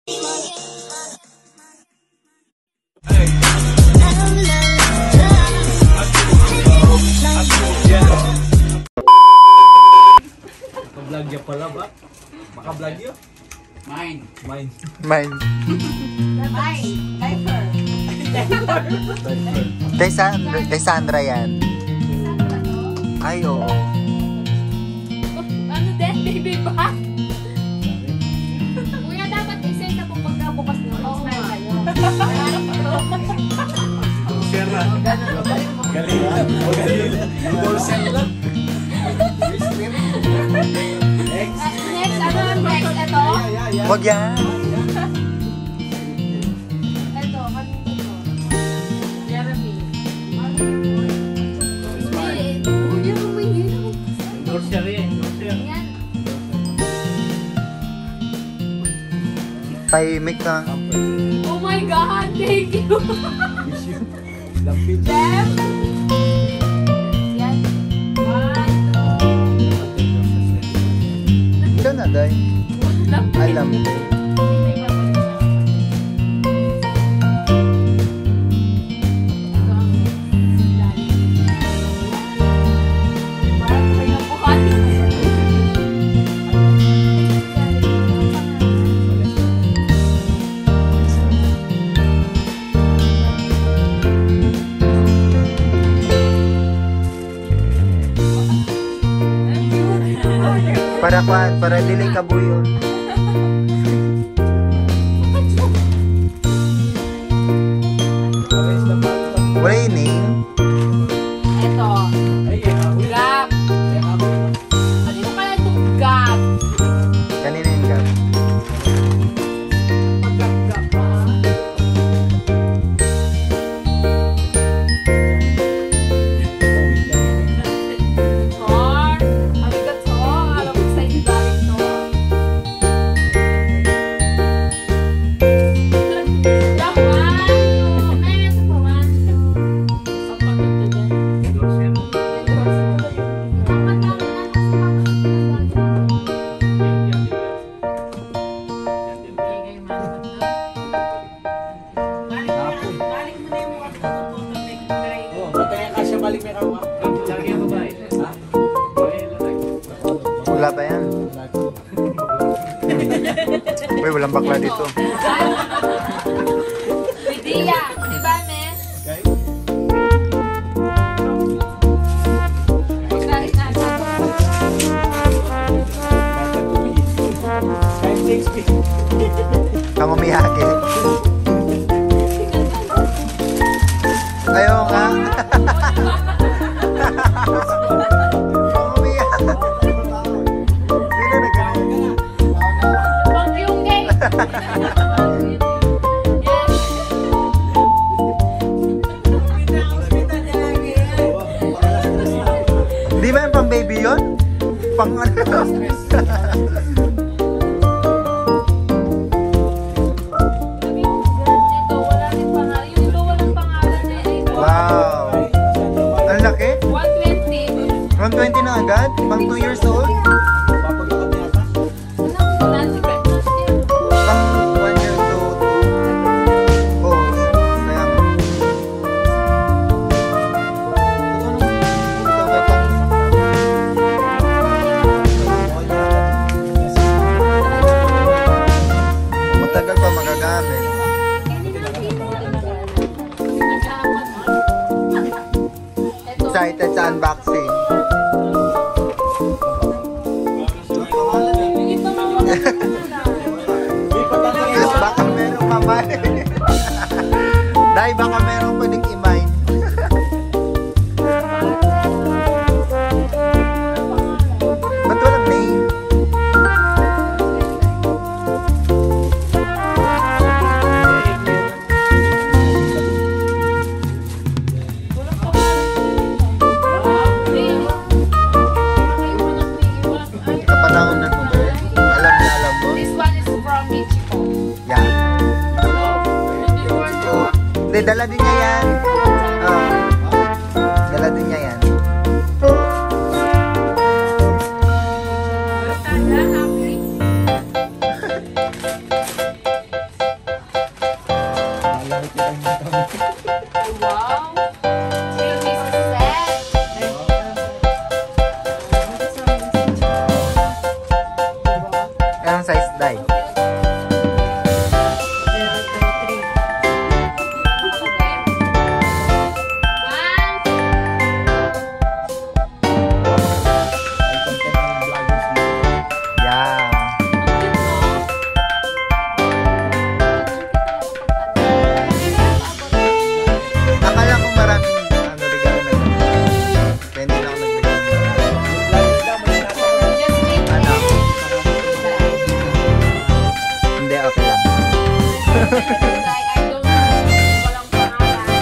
Vlog niya pala ba? Maka-vlog yun? Mine. Diaper. Kay Sandra yan. Ay, oo. Ano din, baby ba? Kuya, dapat isay na po pagkabukas nyo. Oo, smile kayo. Sierra. Galing lang. Bolsen lang. Next, ano ang next? Ito? Wag yan. Ito, kanina ito. Jeremy. Kuya, may Nursery. yan. Tahimik ka. Oh my God, thank you. Jeff. Yan. Ikaw na, Day. Alam. Para dili kabuyon. Wala yung name? Ito. Gap. Kanino kaya itong gap? Kanina yung gap. Pag-gap-gap pa. Tor. Mabigat to. Alam ko sa inyo galing to. Balik may kawa. Lagi ang babae. Ha? Wala ba yan? Uy, walang bakla dito. Lidia. Diba, me? Okay. Kamamiyake. Ayaw nga. Kamamiyake. Sino na ganun? Huwag yung gay. Di ba yung pang baby yun? Pang ano? Ito, wala rin pangalan. Yung ito, walang pangalan na ito. Wow. Ang laki? 120. 120 na agad? Pang 2 years old? Wala si pregnancy. Pang 1 year old. Oh, sayang. Matagal pa magagamit. Excited sa unboxing. Baka merong mamay. Dahil baka merong pwedeng i-mine. Ba't walang name? Kapanahonan mo ba yun? Alam mo? This one is from Michiko. Yan. Hindi, dala din niya yan. Oh. Dala din niya yan. I don't know. Walang pangalan.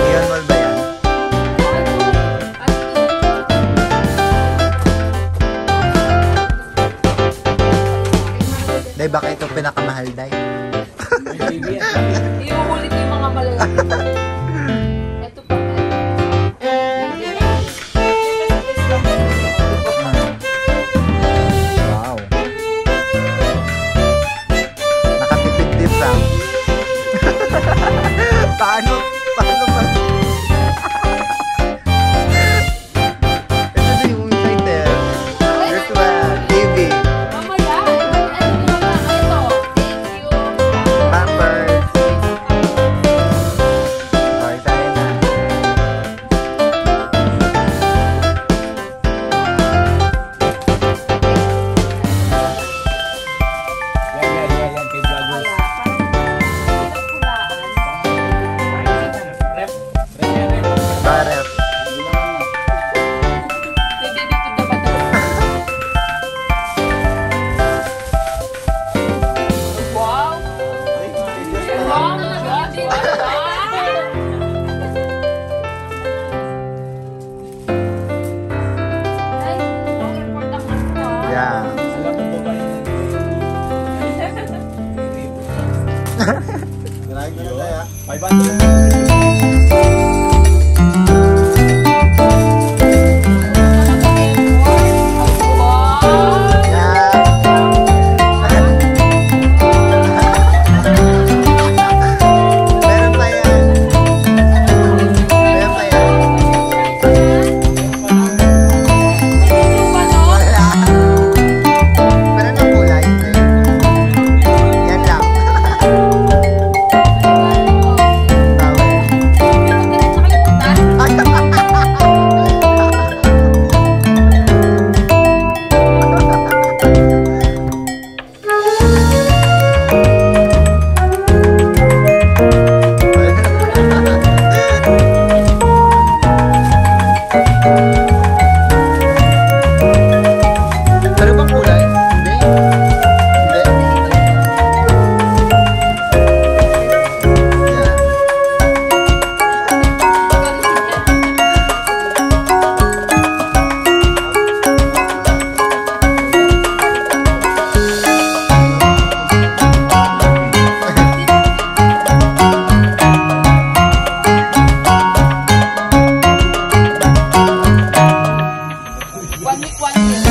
Iyon mall ba yan? Day, baka ito pinakamahal, Day. Iuulit yung mga malalaki. Ito pa. Wow. Nakatipid-tip lang. Paano ba? Ito na yung title. Virtual TV. Mamaya. Ano na ito? Thank you. Pampers. Okay, tayo na. Yan, kay vloggers. Rep. Rep yan, rep. Baref. Wow! Wow! Yeah. Alam mo ba ba yun? Grabe na tayo. 500. Meron pa yan. Meron pa yan. Wala. Meron ng kulay. Yan lang. Bawal. Meron bang kulay? Hindi. Hindi. Yan. One week, 1 year.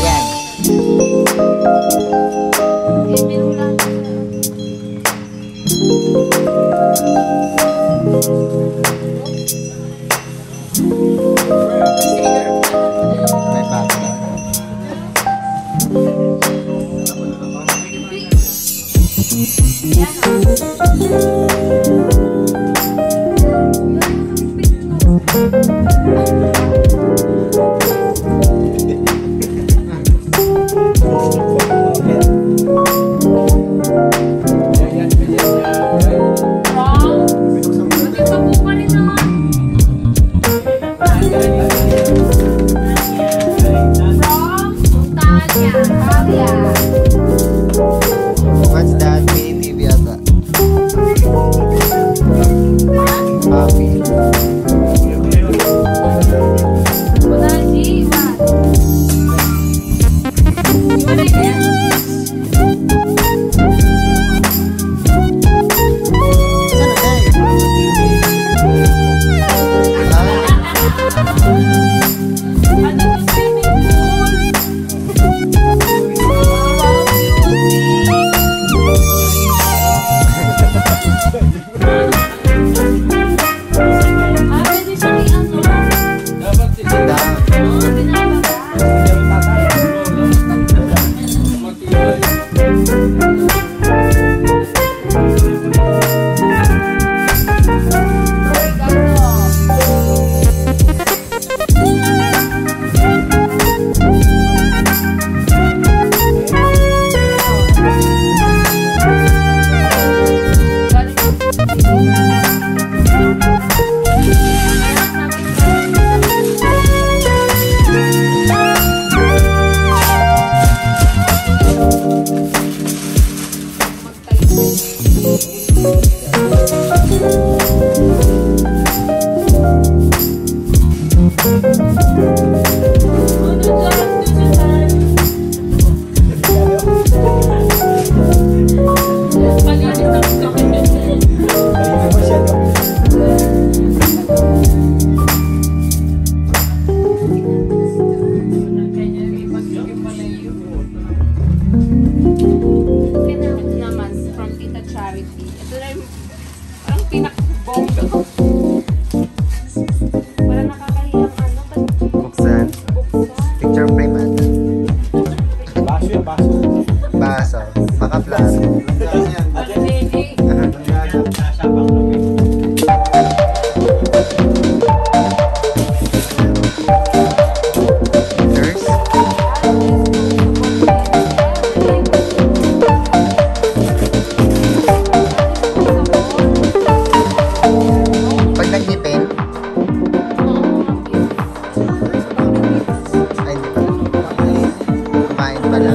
Yan. May pasta. Wrong. Hindi pa po pa rin naman. From Tanya, Aria. What's that? Mini TV yata. picture frame ata. Baso yung baso. Baso. Baka plastic. Ano, baby? Sasapang kape. Pictures. Pag nag-depend, ay hindi pala. Kumain pala.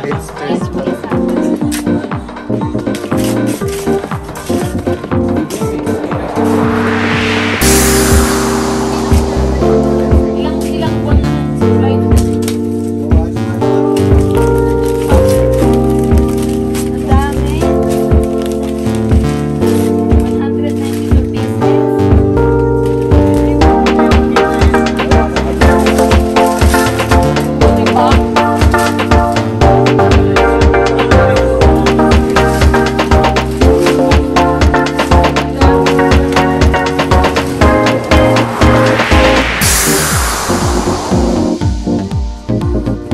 Pictures. Ilang buwan na supply na. Ang dami. 192 pieces. Diba?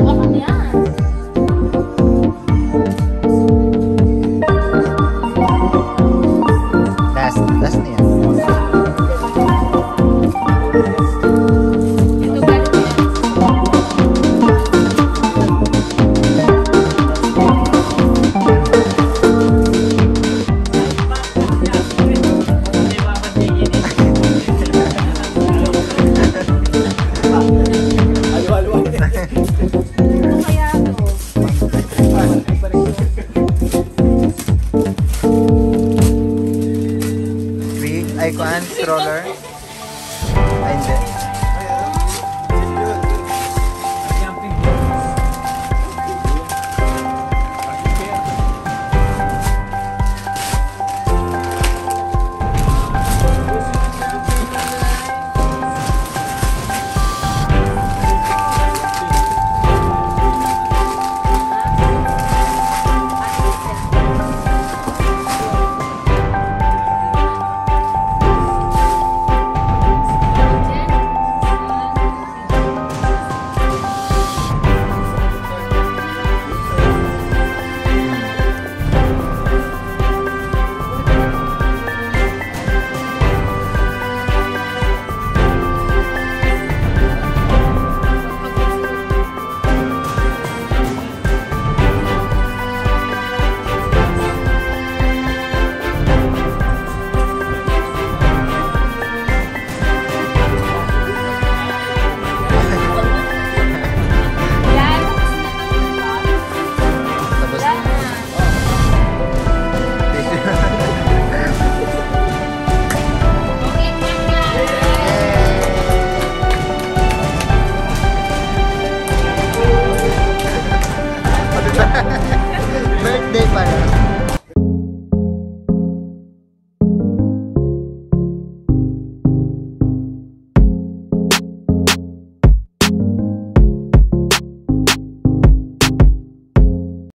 Ano yan? Last na yan. Ito galing yan. Halo-halo.